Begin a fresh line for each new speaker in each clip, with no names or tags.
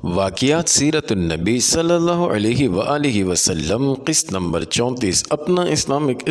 واقعات سیرت النبی صلی اللہ علیہ وآلہ وسلم قسط نمبر 34 اپنا اسلامک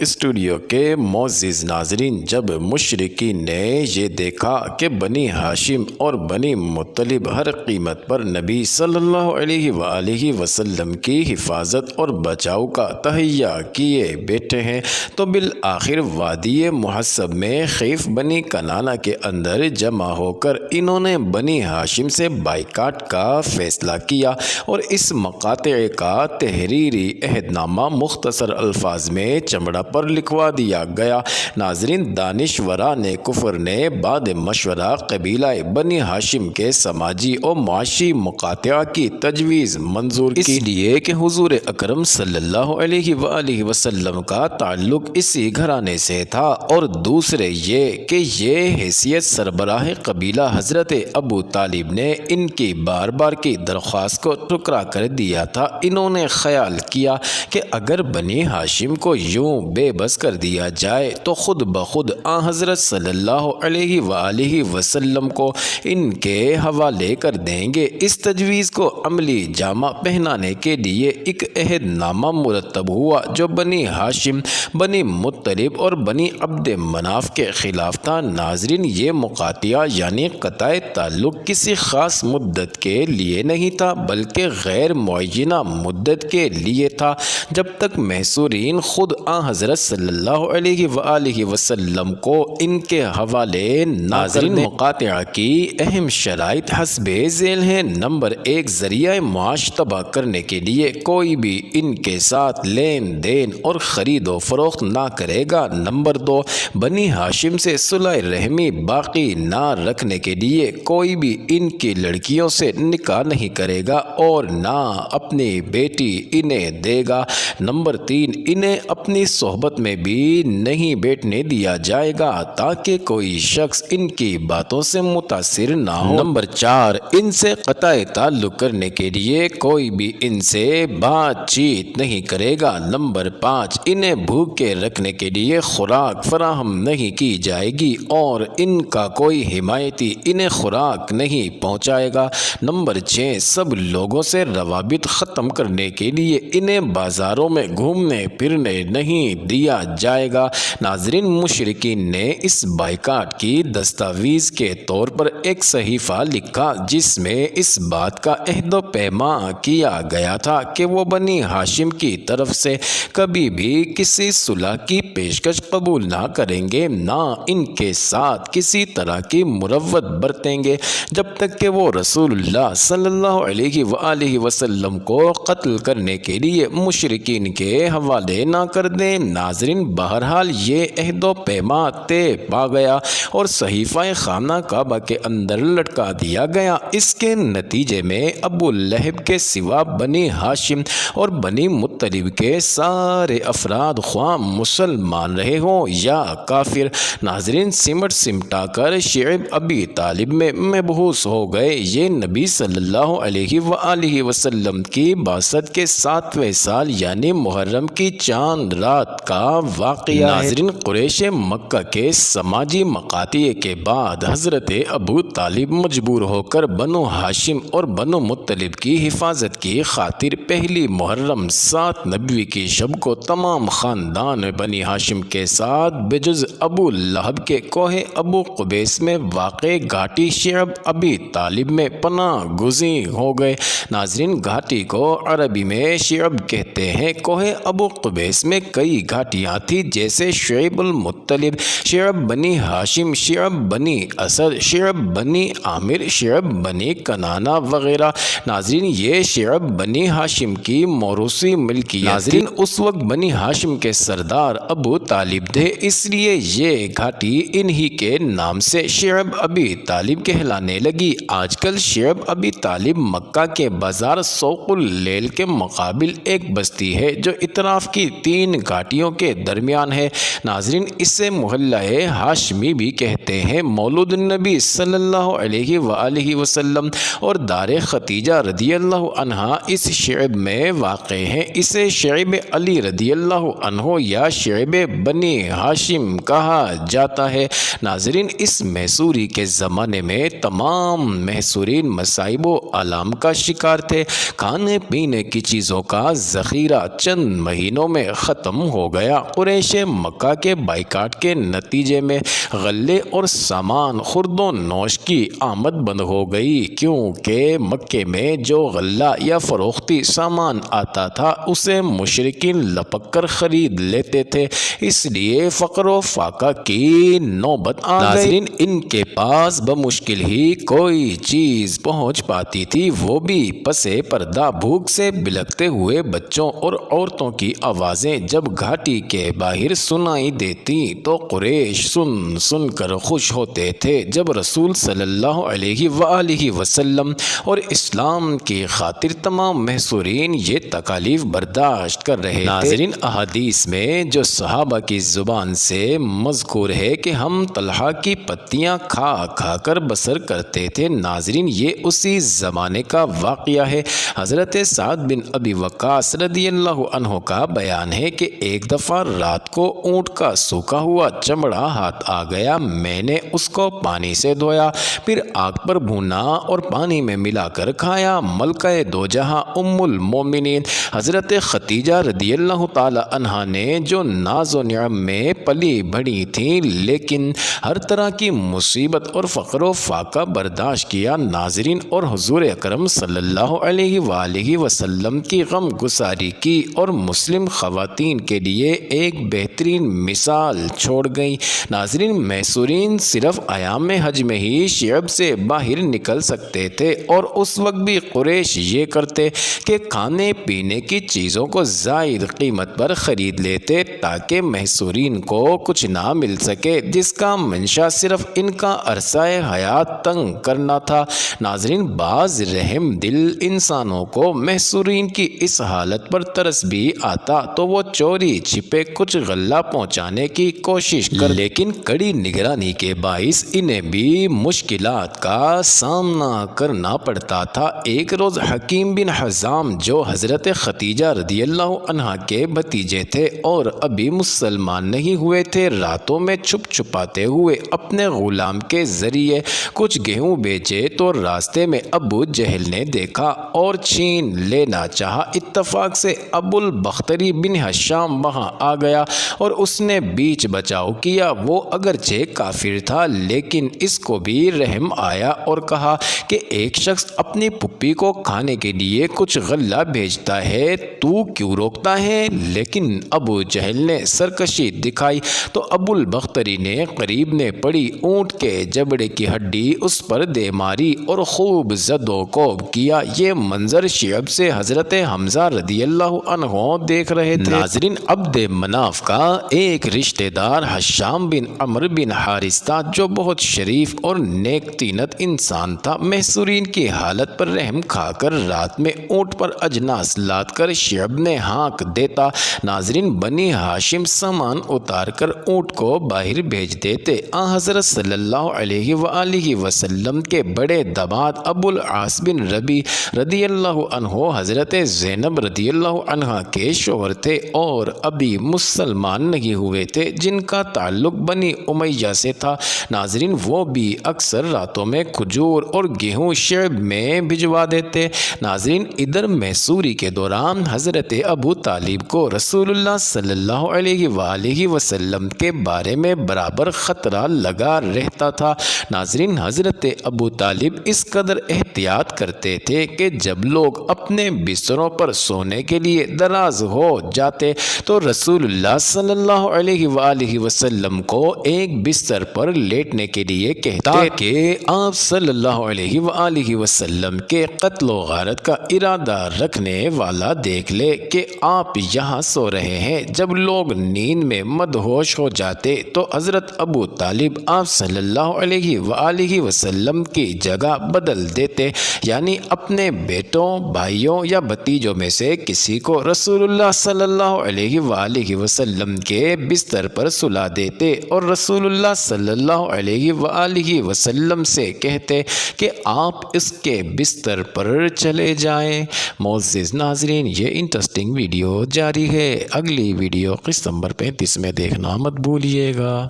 اسٹوڈیو کے معزز ناظرین، جب مشرکین نے یہ دیکھا کہ بنی ہاشم اور بنی مطلب ہر قیمت پر نبی صلی اللہ علیہ وآلہ وسلم کی حفاظت اور بچاؤ کا تہیہ کیے بیٹھے ہیں، تو بالآخر وادی محسب میں خیف بنی کنانہ کے اندر جمع ہو کر انہوں نے بنی ہاشم سے بائیکاٹ کا فیصلہ کیا اور اس مقاطع کا تحریری عہد نامہ مختصر الفاظ میں چمڑا پر لکھوا دیا گیا۔ ناظرین، دانشوران کفر نے بعد مشورہ قبیلہ بنی ہاشم کے سماجی اور معاشی مقاطعہ کی تجویز منظور کی، اس لیے کہ حضور اکرم صلی اللہ علیہ وآلہ وسلم کا تعلق اسی گھرانے سے تھا، اور دوسرے یہ کہ یہ حیثیت سربراہ قبیلہ حضرت ابو طالب نے ان کی بار بار کی درخواست کو ٹھکرا کر دیا تھا۔ انہوں نے خیال کیا کہ اگر بنی ہاشم کو یوں بے بس کر دیا جائے تو خود بخود آن حضرت صلی اللہ علیہ وآلہ وسلم کو ان کے حوالے کر دیں گے۔ اس تجویز کو عملی جامہ پہنانے کے لیے ایک عہد نامہ مرتب ہوا جو بنی ہاشم، بنی مطلب اور بنی عبد مناف کے خلاف تھا۔ ناظرین، یہ مقاطعہ یعنی قطع تعلق کسی خاص مدت کے لیے نہیں تھا بلکہ غیر معینہ مدت کے لیے تھا، جب تک محصورین خود آن حضرت صلی اللہ علیہ وآلہ وسلم کو ان کے حوالے نہ کر دیں۔ مقاطعہ کی اہم شرائط حسب ذیل ہیں۔ نمبر 1، ذریعہ معاش تباہ کرنے کے لیے کوئی بھی ان کے ساتھ لین دین اور خرید و فروخت نہ کرے گا۔ نمبر 2، بنی ہاشم سے صلح رحمی باقی نہ رکھنے کے لیے کوئی بھی ان کی لڑکیوں سے نکاح نہیں کرے گا اور نہ اپنی بیٹی انہیں دے گا۔ نمبر 3، انہیں اپنی صحبت میں بھی نہیں بیٹھنے دیا جائے گا تاکہ کوئی شخص ان کی باتوں سے متاثر نہ ہو۔ نمبر 4، ان سے قطع تعلق کرنے کے لیے کوئی بھی ان سے بات چیت نہیں کرے گا۔ نمبر 5، انہیں بھوکے رکھنے کے لیے خوراک فراہم نہیں کی جائے گی اور ان کا کوئی حمایتی انہیں خوراک نہیں پہنچائے گا۔ نمبر 6، سب لوگوں سے روابط ختم کرنے کے لیے انہیں بازاروں میں گھومنے پھرنے نہیں دیا جائے گا۔ ناظرین، مشرکین نے اس بائیکاٹ کی دستاویز کے طور پر ایک صحیفہ لکھا جس میں اس بات کا عہد و پیمان کیا گیا تھا کہ وہ بنی ہاشم کی طرف سے کبھی بھی کسی صلح کی پیشکش قبول نہ کریں گے، نہ ان کے ساتھ کسی طرح کی مروت برتیں گے جب تک کہ وہ رسول اللہ صلی اللہ علیہ وآلہ وسلم کو قتل کرنے کے لیے مشرکین کے حوالے نہ کر دیں۔ ناظرین، بہرحال یہ عہد و پیمان طے پا گیا اور صحیفہ خانہ کعبہ کے اندر لٹکا دیا گیا۔ اس کے نتیجے میں ابو لہب کے سوا بنی ہاشم اور بنی مطلب کے سارے افراد خواہ مسلمان رہے ہوں یا کافر، ناظرین، سمٹ سمٹا کر شعب ابی طالب میں مبعوث ہو گئے۔ یہ نبی صلی اللہ علیہ وآلہ وسلم کی بعثت کے 7ویں سال یعنی محرم کی چاند رات کا واقعہ ہے۔ ناظرین، قریش مکہ کے سماجی مقاطع کے بعد حضرت ابو طالب مجبور ہو کر بنو ہاشم اور بنو مطلب کی حفاظت کی خاطر پہلی محرم 7 نبوی کی شب کو تمام خاندان بنی ہاشم کے ساتھ بجز ابو لہب کے کوہ ابو قبیس میں واقع گھاٹی شعب ابی طالب میں پناہ گزین ہو گئے۔ ناظرین، گھاٹی کو عربی میں شعب کہتے ہیں۔ کوہ ابو قبیس میں کئی گھاٹیاں تھیں جیسے شعب المطلب، شعب بنی ہاشم، شعب بنی اسد، شعب بنی عامر، شعب بنی کنانہ وغیرہ۔ ناظرین، یہ شعب بنی ہاشم کی موروثی ملکیت۔ ناظرین، اس وقت بنی ہاشم کے سردار ابو طالب تھے، اس لیے یہ گھاٹی انہی کے نام سے شعب ابی طالب کہلانے لگی۔ آج کل شعب ابی طالب مکہ کے بازار سوق اللیل کے مقابل ایک بستی ہے جو اطراف کی 3 گھاٹیوں کے درمیان ہے۔ ناظرین، اسے محلہ ہاشمی بھی کہتے ہیں۔ مولود النبی صلی اللہ علیہ وآلہ وسلم اور دار ختیجہ رضی اللہ عنہا اس شعب میں واقع ہیں۔ اسے شعب علی رضی اللہ عنہ یا شعب بنی ہاشم کہا جاتا ہے۔ ناظرین، اس محصوری کے زمانے میں تمام تمام محصورین مصائب و آلام کا شکار تھے۔ کھانے پینے کی چیزوں کا ذخیرہ چند مہینوں میں ختم ہو گیا۔ قریش مکہ کے بائیکاٹ کے نتیجے میں غلے اور سامان خرد و نوش کی آمد بند ہو گئی، کیونکہ مکے میں جو غلہ یا فروختی سامان آتا تھا اسے مشرکین لپک کر خرید لیتے تھے، اس لیے فقر و فاقہ کی نوبت آ گئی۔ ناظرین، ان کے پاس بمشکل ہی کوئی چیز پہنچ پاتی تھی، وہ بھی پس پردہ۔ بھوک سے بلکتے ہوئے بچوں اور عورتوں کی آوازیں جب گھاٹی کے باہر سنائی دیتی تو قریش سن سن کر خوش ہوتے تھے۔ جب رسول صلی اللہ علیہ وآلہ وسلم اور اسلام کی خاطر تمام محصورین یہ تکالیف برداشت کر رہے تھے۔ ناظرین، احادیث میں جو صحابہ کی زبان سے مذکور ہے کہ ہم طلحہ کی پتیاں کھا کھا کر بسر کرتے تھے، ناظرین یہ اسی زمانے کا واقعہ ہے۔ حضرت سعد بن ابی وقاص رضی اللہ عنہ کا بیان ہے کہ ایک دفعہ رات کو اونٹ کا سوکھا ہوا چمڑا ہاتھ آ گیا، میں نے اس کو پانی سے دھویا، پھر آگ پر بھونا اور پانی میں ملا کر کھایا۔ ملکہ دو جہاں ام المومنین حضرت ختیجہ رضی اللہ تعالی عنہا نے جو ناز و نعم میں پلی بڑھی تھیں لیکن ہر طرح کی مصیبت اور فقر و فاقہ برداشت کیا، ناظرین، اور حضور اکرم صلی اللہ علیہ وآلہ وسلم کی غم گساری کی اور مسلم خواتین کے لیے ایک بہترین مثال چھوڑ گئی۔ ناظرین، محصورین صرف ایام حج میں ہی شعب سے باہر نکل سکتے تھے اور اس وقت بھی قریش یہ کرتے کہ کھانے پینے کی چیزوں کو زائد قیمت پر خرید لیتے تاکہ محصورین کو کچھ نہ مل سکے، جس کا منشا صرف ان کا عرصہ حیات تنگ کرنا تھا۔ ناظرین، بعض رحم دل انسانوں کو محصورین کی اس حالت پر ترس بھی آتا تو وہ چوری چھپے کچھ غلہ پہنچانے کی کوشش لیکن کڑی نگرانی کے باعث انہیں بھی مشکلات کا سامنا کرنا پڑتا تھا۔ ایک روز حکیم بن حزام جو حضرت ختیجہ رضی اللہ عنہا کے بھتیجے تھے اور ابھی مسلمان نہیں ہوئے تھے، راتوں میں چھپ چھپاتے ہوئے اپنے غلام کے ذریعے کچھ گیہوں بیچے تو راستے میں ابو جہل نے دیکھا اور چھین لینا چاہا۔ اتفاق سے ابو البختری بن ہشام وہاں آ گیا اور اس نے بیچ بچاؤ کیا۔ وہ اگرچہ کافر تھا لیکن اس کو بھی رحم آیا اور کہا کہ ایک شخص اپنی پھپھی کو کھانے کے لیے کچھ غلہ بھیجتا ہے، تو کیوں روکتا ہے؟ لیکن ابو جہل نے سرکشی دکھائی تو ابو البختری نے قریب نے پڑی اونٹ کے جبڑے کی ہڈی اس پر دے ماری اور خوب زد و کوب کیا۔ یہ منظر شعب سے حضرت حمزہ رضی اللہ عنہ دیکھ رہے تھے۔ ناظرین، عبد مناف کا ایک رشتہ دار حشام بن عمرو بن حارث تھا جو بہت شریف اور نیک تینت انسان تھا۔ محصورین کی حالت پر رحم کھا کر رات میں اونٹ پر اجناس لاد کر شعب نے ہانک دیتا۔ ناظرین، بنی ہاشم سامان اتار کر اونٹ کو باہر بھیج دیتے۔ حضرت صلی اللہ علیہ وآلہ وسلم کے بڑے داماد ابو العاص بن ربی رضی اللہ عنہ حضرت زینب رضی اللہ عنہ کے شوہر تھے اور ابھی مسلمان نہیں ہوئے تھے، جن کا تعلق بنی امیہ سے تھا۔ ناظرین، وہ بھی اکثر راتوں میں کھجور اور گیہوں شعب میں بھجوا دیتے۔ ناظرین، ادھر محصوری کے دوران حضرت ابو طالب کو رسول اللہ صلی اللہ علیہ وآلہ وسلم کے بارے میں برابر خطرہ لگا رہتا تھا۔ ناظرین، حضرت ابو طالب اس قدر احتیاط کرتے تھے کہ جب لوگ اپنے بستروں پر سونے کے لیے دراز ہو جاتے تو رسول اللہ صلی اللہ علیہ وآلہ وسلم کو ایک بستر پر لیٹنے کے لیے کہتے کہ آپ صلی اللہ علیہ وآلہ وسلم کے قتل و غارت کا ارادہ رکھنے والا دیکھ لے کہ آپ یہاں سو رہے ہیں۔ جب لوگ نیند میں مدہوش ہو جاتے تو حضرت ابو طالب آپ صلی اللہ علیہ وآلہ وسلم کی جگہ بدل دیتے، یعنی اپنے بیٹوں، بھائیوں یا بھتیجوں میں سے کسی کو رسول اللہ صلی اللہ علیہ وآلہ وسلم کے بستر پر سلا دیتے اور رسول اللہ صلی اللہ علیہ وآلہ وسلم سے کہتے کہ آپ اس کے بستر پر چلے جائیں۔ معزز ناظرین، یہ انٹرسٹنگ ویڈیو جاری ہے، اگلی ویڈیو قسط نمبر 35 میں دیکھنا مت بھولیے گا۔